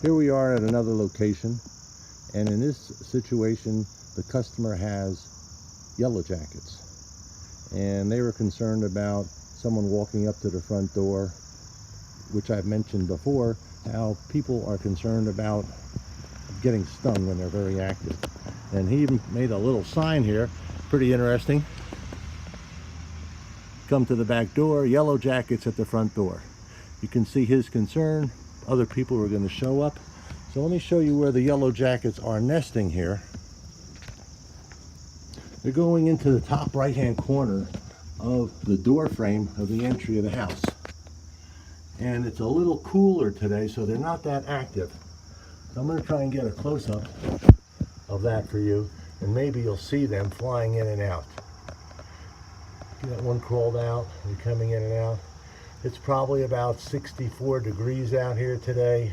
Here we are at another location, and in this situation the customer has yellow jackets, and they were concerned about someone walking up to the front door, which I've mentioned before, how people are concerned about getting stung when they're very active. And he even made a little sign here, pretty interesting. Come to the back door, yellow jackets at the front door. You can see his concern. Other people are going to show up. So let me show you where the yellow jackets are nesting here. They're going into the top right hand corner of the door frame of the entry of the house. And it's a little cooler today, so they're not that active. So I'm going to try and get a close-up of that for you, and maybe you'll see them flying in and out. See that one crawled out, they're coming in and out. It's probably about 64 degrees out here today.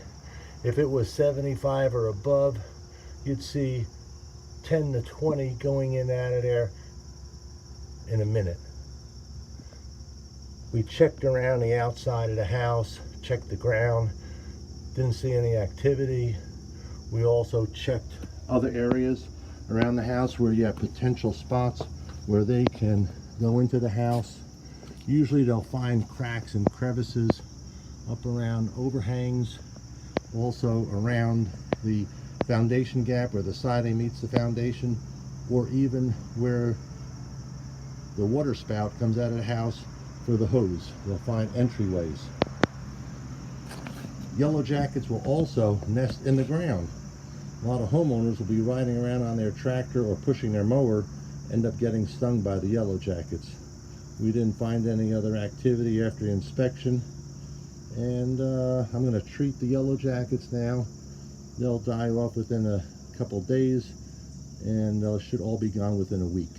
If it was 75 or above, you'd see 10 to 20 going in and out of there in a minute. We checked around the outside of the house, checked the ground, didn't see any activity. We also checked other areas around the house where you have potential spots where they can go into the house. Usually they'll find cracks and crevices up around overhangs, also around the foundation gap where the siding meets the foundation, or even where the water spout comes out of the house for the hose. They'll find entryways. Yellow jackets will also nest in the ground. A lot of homeowners will be riding around on their tractor or pushing their mower, end up getting stung by the yellow jackets. We didn't find any other activity after the inspection, and I'm going to treat the yellow jackets now. They'll die off within a couple days, and they should all be gone within a week.